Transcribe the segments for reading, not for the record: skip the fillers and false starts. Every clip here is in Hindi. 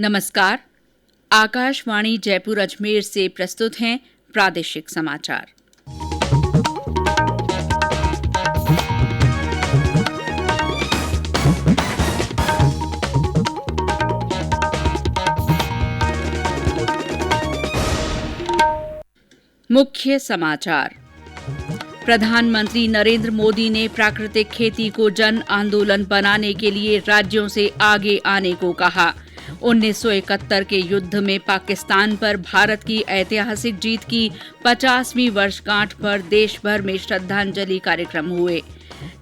नमस्कार। आकाशवाणी जयपुर अजमेर से प्रस्तुत हैं प्रादेशिक समाचार। मुख्य समाचार। प्रधानमंत्री नरेंद्र मोदी ने प्राकृतिक खेती को जन आंदोलन बनाने के लिए राज्यों से आगे आने को कहा। 1971 के युद्ध में पाकिस्तान पर भारत की ऐतिहासिक जीत की 50वीं वर्षगांठ पर देश भर में श्रद्धांजलि कार्यक्रम हुए।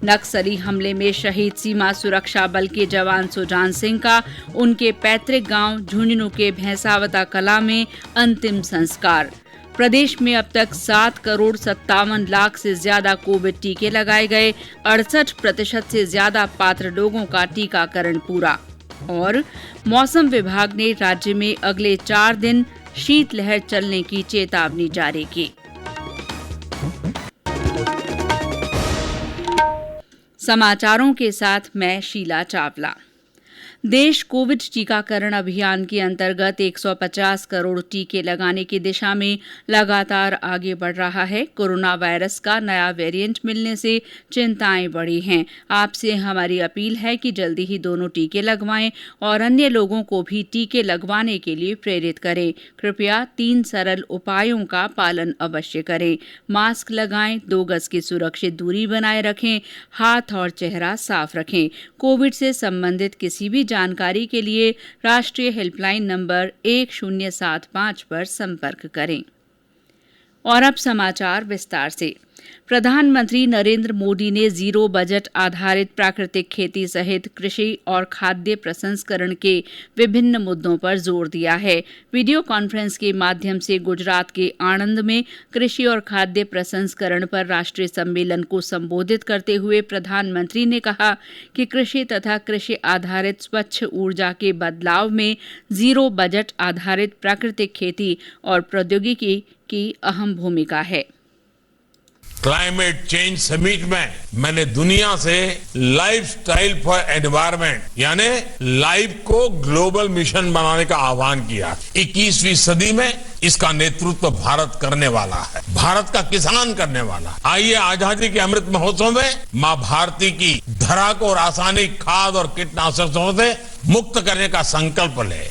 नक्सली हमले में शहीद सीमा सुरक्षा बल के जवान सुजान सिंह का उनके पैतृक गांव झुंझुनू के भैंसावता कला में अंतिम संस्कार। प्रदेश में अब तक 7,57,00,000 से ज्यादा कोविड टीके लगाए गए। 68% से ज्यादा पात्र लोगों का टीकाकरण पूरा। और मौसम विभाग ने राज्य में अगले 4 दिन शीतलहर चलने की चेतावनी जारी की। समाचारों के साथ मैं शीला चावला। देश कोविड टीकाकरण अभियान के अंतर्गत 150 करोड़ टीके लगाने की दिशा में लगातार आगे बढ़ रहा है। कोरोना वायरस का नया वेरिएंट मिलने से चिंताएं बढ़ी हैं। आपसे हमारी अपील है कि जल्दी ही दोनों टीके लगवाएं और अन्य लोगों को भी टीके लगवाने के लिए प्रेरित करें। कृपया 3 सरल उपायों का पालन अवश्य करें। मास्क लगाएं, 2 गज की सुरक्षित दूरी बनाए रखें, हाथ और चेहरा साफ रखें। कोविड से संबंधित किसी भी जानकारी के लिए राष्ट्रीय हेल्पलाइन नंबर 1075 पर संपर्क करें। और अब समाचार विस्तार से। प्रधानमंत्री नरेंद्र मोदी ने जीरो बजट आधारित प्राकृतिक खेती सहित कृषि और खाद्य प्रसंस्करण के विभिन्न मुद्दों पर जोर दिया है। वीडियो कॉन्फ्रेंस के माध्यम से गुजरात के आणंद में कृषि और खाद्य प्रसंस्करण पर राष्ट्रीय सम्मेलन को संबोधित करते हुए प्रधानमंत्री ने कहा कि कृषि तथा कृषि आधारित स्वच्छ ऊर्जा के बदलाव में जीरो बजट आधारित प्राकृतिक खेती और प्रौद्योगिकी की अहम भूमिका है। क्लाइमेट चेंज समिट में मैंने दुनिया से लाइफस्टाइल फॉर एनवायरनमेंट यानी लाइफ को ग्लोबल मिशन बनाने का आह्वान किया। 21वीं सदी में इसका नेतृत्व भारत करने वाला है, भारत का किसान करने वाला। आइए आजादी के अमृत महोत्सव में मां भारती की धरा को रासायनिक खाद और कीटनाशकों से मुक्त करने का संकल्प ले।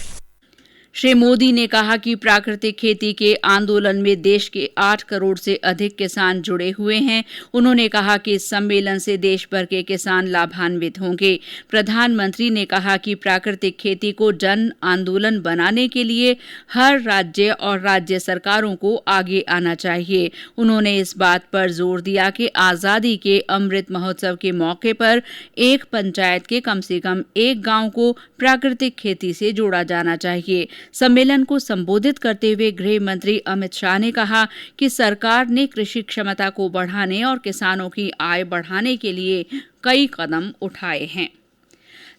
श्री मोदी ने कहा कि प्राकृतिक खेती के आंदोलन में देश के 8 करोड़ से अधिक किसान जुड़े हुए हैं। उन्होंने कहा कि इस सम्मेलन से देश भर के किसान लाभान्वित होंगे। प्रधानमंत्री ने कहा कि प्राकृतिक खेती को जन आंदोलन बनाने के लिए हर राज्य और राज्य सरकारों को आगे आना चाहिए। उन्होंने इस बात पर जोर दिया कि आजादी के अमृत महोत्सव के मौके पर एक पंचायत के कम से कम एक गांव को प्राकृतिक खेती से जोड़ा जाना चाहिए। सम्मेलन को संबोधित करते हुए गृह मंत्री अमित शाह ने कहा कि सरकार ने कृषि क्षमता को बढ़ाने और किसानों की आय बढ़ाने के लिए कई कदम उठाए हैं।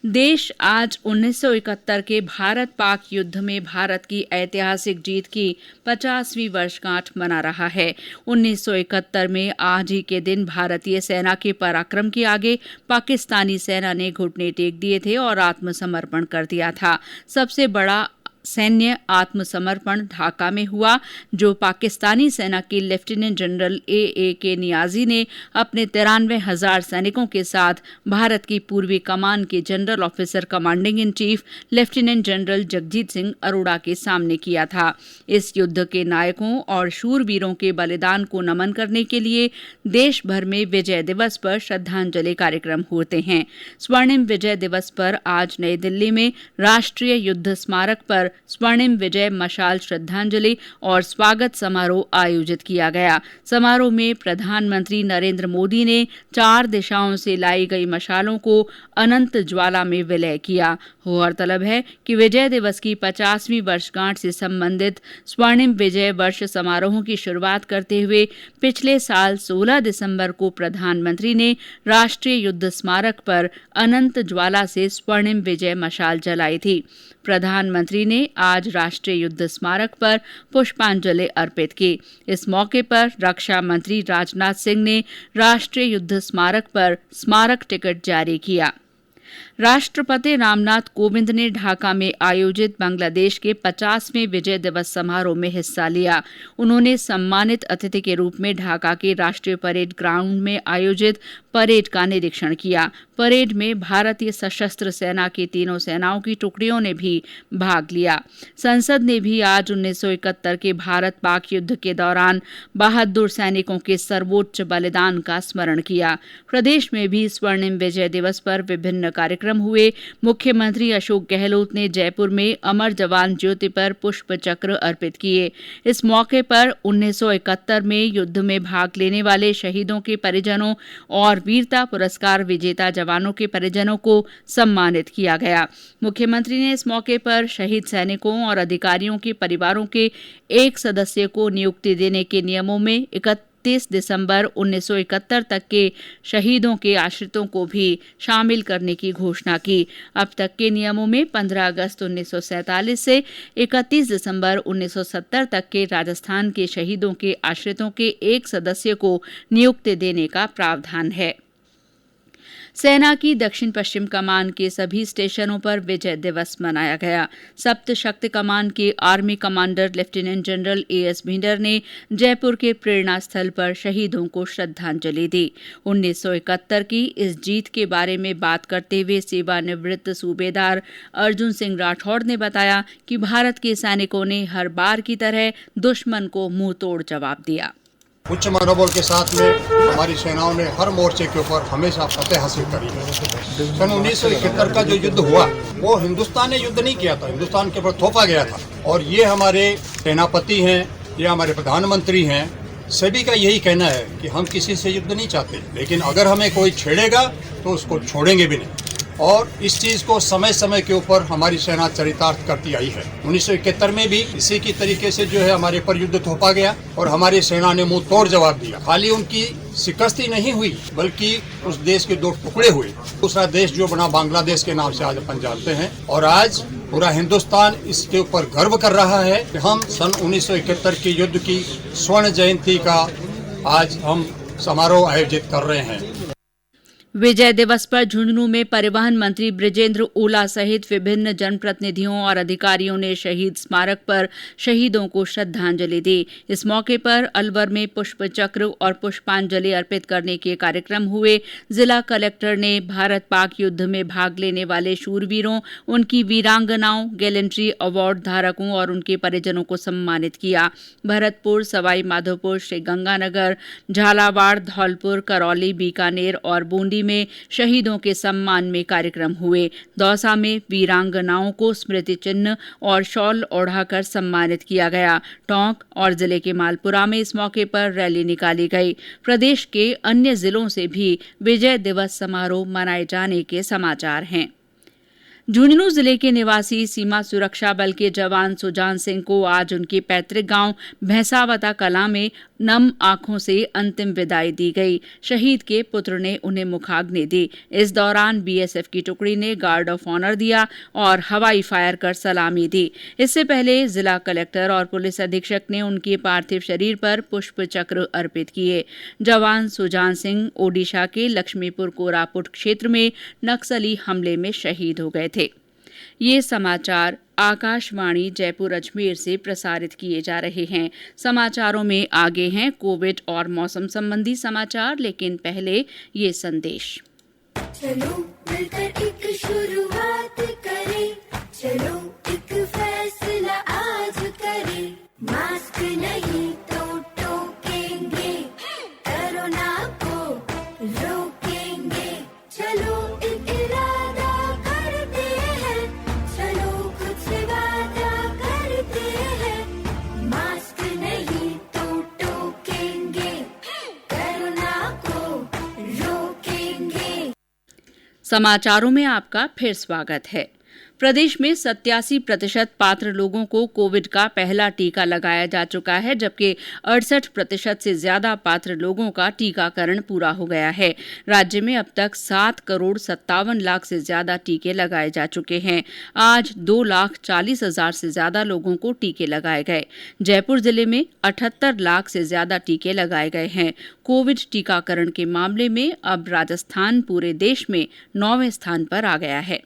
देश आज 1971 के भारत पाक युद्ध में भारत की ऐतिहासिक जीत की 50वीं वर्षगांठ मना रहा है। 1971 में आज ही के दिन भारतीय सेना के पराक्रम के आगे पाकिस्तानी सेना ने घुटने टेक दिए थे और आत्मसमर्पण कर दिया था। सबसे बड़ा सैन्य आत्मसमर्पण ढाका में हुआ, जो पाकिस्तानी सेना के लेफ्टिनेंट जनरल ए.के. नियाजी ने अपने 93,000 सैनिकों के साथ भारत की पूर्वी कमान के general officer commanding in chief lieutenant general Jagjit Singh Arora के सामने किया था। इस युद्ध के नायकों और शूरवीरों के बलिदान को नमन करने के लिए देश भर में विजय दिवस पर श्रद्धांजलि कार्यक्रम होते हैं। स्वर्णिम विजय दिवस पर आज नई दिल्ली में राष्ट्रीय युद्ध स्मारक पर स्वर्णिम विजय मशाल श्रद्धांजलि और स्वागत समारोह आयोजित किया गया। समारोह में प्रधानमंत्री नरेंद्र मोदी ने 4 दिशाओं से लाई गई मशालों को अनंत ज्वाला में विलय किया। गौरतलब है कि विजय दिवस की 50वीं वर्षगांठ से संबंधित स्वर्णिम विजय वर्ष समारोहों की शुरुआत करते हुए पिछले साल 16 दिसंबर को प्रधानमंत्री ने राष्ट्रीय युद्ध स्मारक पर अनंत ज्वाला से स्वर्णिम विजय मशाल जलाई थी। प्रधानमंत्री ने आज राष्ट्रीय युद्ध स्मारक पर पुष्पांजलि अर्पित की। इस मौके पर रक्षा मंत्री राजनाथ सिंह ने राष्ट्रीय युद्ध स्मारक पर स्मारक टिकट जारी किया। राष्ट्रपति रामनाथ कोविंद ने ढाका में आयोजित बांग्लादेश के 50वें विजय दिवस समारोह में हिस्सा लिया। उन्होंने सम्मानित अतिथि के रूप में ढाका के राष्ट्रीय परेड ग्राउंड में आयोजित परेड का निरीक्षण किया। परेड में भारतीय सशस्त्र सेना की तीनों सेनाओं की टुकड़ियों ने भी भाग लिया। संसद ने भी आज 1971 के भारत पाक युद्ध के दौरान बहादुर सैनिकों के सर्वोच्च बलिदान का स्मरण किया। प्रदेश में भी स्वर्णिम विजय दिवस पर विभिन्न कार्यक्रम हुए। मुख्यमंत्री अशोक गहलोत ने जयपुर में अमर जवान ज्योति पर पुष्प चक्र अर्पित किए। इस मौके पर 1971 में युद्ध में भाग लेने वाले शहीदों के परिजनों और वीरता पुरस्कार विजेता जवानों के परिजनों को सम्मानित किया गया। मुख्यमंत्री ने इस मौके पर शहीद सैनिकों और अधिकारियों के परिवारों के एक सदस्य को नियुक्ति देने के नियमों में 31 दिसंबर 1971 तक के शहीदों के आश्रितों को भी शामिल करने की घोषणा की। अब तक के नियमों में 15 अगस्त 1947 से 31 दिसंबर 1970 तक के राजस्थान के शहीदों के आश्रितों के एक सदस्य को नियुक्ति देने का प्रावधान है। सेना की दक्षिण पश्चिम कमान के सभी स्टेशनों पर विजय दिवस मनाया गया। सप्त शक्ति कमान के army commander lieutenant general as Bhinder ने जयपुर के प्रेरणा स्थल पर शहीदों को श्रद्धांजलि दी। 1971 की इस जीत के बारे में बात करते हुए सेवानिवृत्त सूबेदार अर्जुन सिंह राठौड़ ने बताया कि भारत के सैनिकों ने हर बार की तरह दुश्मन को मुंह तोड़ जवाब दिया। उच्च मनोबल के साथ में हमारी सेनाओं ने हर मोर्चे के ऊपर हमेशा फतेह हासिल करी है। सन 1971 का जो युद्ध हुआ वो हिंदुस्तान ने युद्ध नहीं किया था, हिंदुस्तान के ऊपर थोपा गया था। और ये हमारे सेनापति हैं, ये हमारे प्रधानमंत्री हैं, सभी का यही कहना है कि हम किसी से युद्ध नहीं चाहते, लेकिन अगर हमें कोई छेड़ेगा तो उसको छोड़ेंगे भी नहीं। और इस चीज को समय समय के ऊपर हमारी सेना चरितार्थ करती आई है। 1971 में भी इसी की तरीके से जो है हमारे पर युद्ध थोपा गया और हमारी सेना ने मुंह तोड़ जवाब दिया। खाली उनकी शिकस्ती नहीं हुई बल्कि उस देश के दो टुकड़े हुए। दूसरा देश जो बना बांग्लादेश के नाम से आज अपन जानते हैं, और आज पूरा हिंदुस्तान इसके ऊपर गर्व कर रहा है कि हम सन 1971 के युद्ध की स्वर्ण जयंती का आज हम समारोह आयोजित कर रहे हैं। विजय दिवस पर झुंझुनू में परिवहन मंत्री बृजेंद्र ओला सहित विभिन्न जनप्रतिनिधियों और अधिकारियों ने शहीद स्मारक पर शहीदों को श्रद्धांजलि दी। इस मौके पर अलवर में पुष्प चक्र और पुष्पांजलि अर्पित करने के कार्यक्रम हुए। जिला कलेक्टर ने भारत पाक युद्ध में भाग लेने वाले शूरवीरों, उनकी वीरांगनाओं, गैलेंट्री अवार्ड धारकों और उनके परिजनों को सम्मानित किया। भरतपुर, सवाई माधोपुर, श्रीगंगानगर, झालावाड़, धौलपुर, करौली, बीकानेर और बूंदी में शहीदों के सम्मान में कार्यक्रम हुए। दौसा में वीरांगनाओं को स्मृति चिन्ह और शॉल ओढ़ाकर सम्मानित किया गया। टोंक और जिले के मालपुरा में इस मौके पर रैली निकाली गई। प्रदेश के अन्य जिलों से भी विजय दिवस समारोह मनाए जाने के समाचार हैं। झुंझुनू जिले के निवासी सीमा सुरक्षा बल के जवान सुजान सिंह को आज उनके पैतृक गांव भैंसावता कलां में नम आंखों से अंतिम विदाई दी गई। शहीद के पुत्र ने उन्हें मुखाग्नि दी। इस दौरान बीएसएफ की टुकड़ी ने गार्ड ऑफ ऑनर दिया और हवाई फायर कर सलामी दी। इससे पहले जिला कलेक्टर और पुलिस अधीक्षक ने उनके पार्थिव शरीर पर पुष्प चक्र अर्पित किए। जवान सुजान सिंह ओडिशा के लक्ष्मीपुर कोरापुट क्षेत्र में नक्सली हमले में शहीद हो गए थे। ये समाचार आकाशवाणी जयपुर अजमेर से प्रसारित किए जा रहे हैं। समाचारों में आगे हैं कोविड और मौसम संबंधी समाचार, लेकिन पहले ये संदेश। चलो मिलकर एक शुरुआत करें, चलो एक फैसला आज करें, मास्क नहीं तो टोकेंगे, कोरोना को रोकेंगे, चलो एक इरादा करते हैं, चलो कुछ वादा करते हैं, मास्क नहीं तो टोकेंगे, कोरोना को रोकेंगे। समाचारों में आपका फिर स्वागत है। प्रदेश में 87% पात्र लोगों को कोविड का पहला टीका लगाया जा चुका है, जबकि 68% से ज्यादा पात्र लोगों का टीकाकरण पूरा हो गया है। राज्य में अब तक 7,57,00,000 से ज्यादा टीके लगाए जा चुके हैं। आज 2,40,000 से ज्यादा लोगों को टीके लगाए गए। जयपुर जिले में 78 लाख से ज्यादा टीके लगाए गए हैं। कोविड टीकाकरण के मामले में अब राजस्थान पूरे देश में 9वें स्थान पर आ गया है।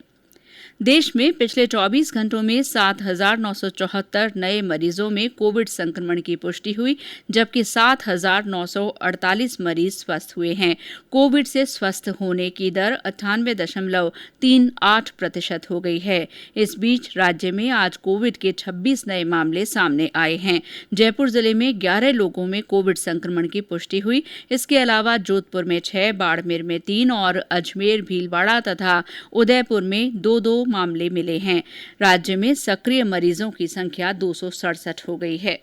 देश में पिछले 24 घंटों में 7,974 नए मरीजों में कोविड संक्रमण की पुष्टि हुई, जबकि 7,948 मरीज स्वस्थ हुए हैं। कोविड से स्वस्थ होने की दर 98.38% हो गई है। इस बीच राज्य में आज कोविड के 26 नए मामले सामने आए हैं। जयपुर जिले में 11 लोगों में कोविड संक्रमण की पुष्टि हुई। इसके अलावा जोधपुर में 6, बाड़मेर में 3 और अजमेर, भीलवाड़ा तथा उदयपुर में 2 मामले मिले हैं। राज्य में सक्रिय मरीजों की संख्या 267 हो गई है।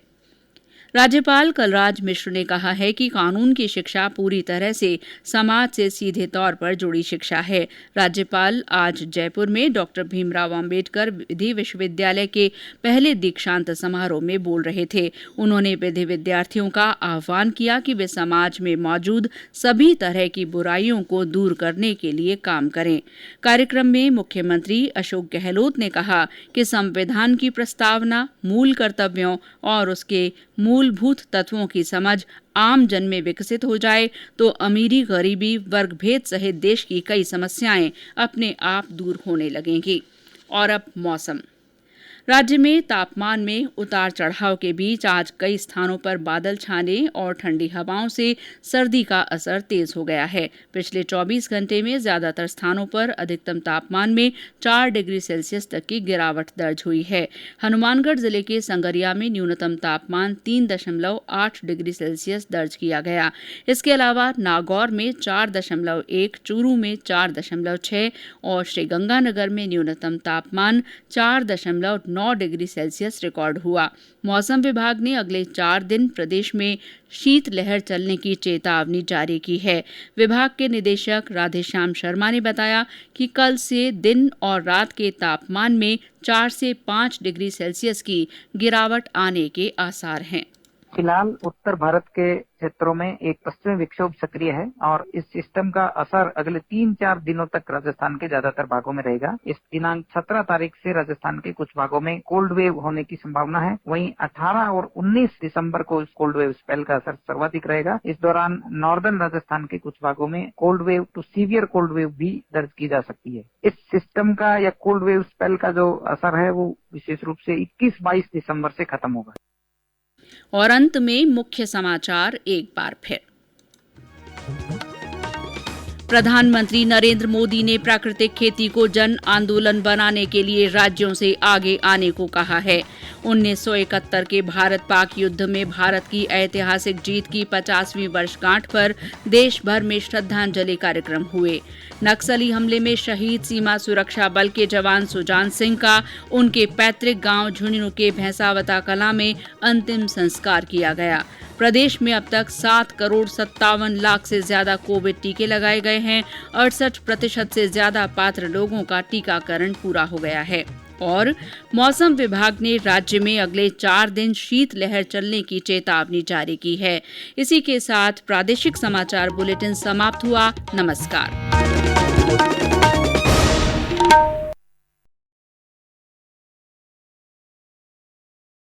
राज्यपाल कलराज मिश्र ने कहा है कि कानून की शिक्षा पूरी तरह से समाज से सीधे तौर पर जुड़ी शिक्षा है। राज्यपाल आज जयपुर में डॉक्टर भीमराव अंबेडकर विधि विश्वविद्यालय के पहले दीक्षांत समारोह में बोल रहे थे। उन्होंने विधि विद्यार्थियों का आह्वान किया कि वे समाज में मौजूद सभी तरह की बुराइयों को दूर करने के लिए काम करें। कार्यक्रम में मुख्यमंत्री अशोक गहलोत ने कहा कि संविधान की प्रस्तावना, मूल कर्तव्यों और उसके मूलभूत तत्वों की समझ आम जन में विकसित हो जाए तो अमीरी, गरीबी, वर्ग भेद सहित देश की कई समस्याएं अपने आप दूर होने लगेंगी। और अब मौसम। राज्य में तापमान में उतार चढ़ाव के बीच आज कई स्थानों पर बादल छाने और ठंडी हवाओं से सर्दी का असर तेज हो गया है। पिछले 24 घंटे में ज्यादातर स्थानों पर अधिकतम तापमान में 4 डिग्री सेल्सियस तक की गिरावट दर्ज हुई है। हनुमानगढ़ जिले के संगरिया में न्यूनतम तापमान 3.8 डिग्री सेल्सियस दर्ज किया गया। इसके अलावा नागौर में 4.1, चूरू में 4.6 और श्रीगंगानगर में न्यूनतम तापमान 4.9 डिग्री सेल्सियस रिकॉर्ड हुआ। मौसम विभाग ने अगले 4 दिन प्रदेश में शीतलहर चलने की चेतावनी जारी की है। विभाग के निदेशक राधेश्याम शर्मा ने बताया कि कल से दिन और रात के तापमान में 4 से 5 डिग्री सेल्सियस की गिरावट आने के आसार हैं। फिलहाल उत्तर भारत के क्षेत्रों में एक पश्चिमी विक्षोभ सक्रिय है और इस सिस्टम का असर अगले 3-4 दिनों तक राजस्थान के ज्यादातर भागों में रहेगा। इस दिनांक 17 तारीख से राजस्थान के कुछ भागों में कोल्ड वेव होने की संभावना है। वहीं 18 और 19 दिसंबर को इस कोल्ड वेव स्पेल का असर सर्वाधिक रहेगा। इस दौरान नॉर्दर्न राजस्थान के कुछ भागों में cold wave to severe cold wave भी दर्ज की जा सकती है। इस सिस्टम का या कोल्ड वेव स्पेल का जो असर है वो विशेष रूप से 21-22 दिसंबर से खत्म होगा। और अंत में मुख्य समाचार एक बार फिर। प्रधानमंत्री नरेंद्र मोदी ने प्राकृतिक खेती को जन आंदोलन बनाने के लिए राज्यों से आगे आने को कहा है। 1971 के भारत पाक युद्ध में भारत की ऐतिहासिक जीत की 50वीं वर्षगांठ पर देश भर में श्रद्धांजलि कार्यक्रम हुए। नक्सली हमले में शहीद सीमा सुरक्षा बल के जवान सुजान सिंह का उनके पैतृक गांव झुंझुनू के भैंसावता कलां में अंतिम संस्कार किया गया। प्रदेश में अब तक 7,57,00,000 से ज्यादा कोविड टीके लगाए गए हैं। 68% से ज्यादा पात्र लोगों का टीकाकरण पूरा हो गया है। और मौसम विभाग ने राज्य में अगले 4 दिन शीतलहर चलने की चेतावनी जारी की है। इसी के साथ प्रादेशिक समाचार बुलेटिन समाप्त हुआ। नमस्कार।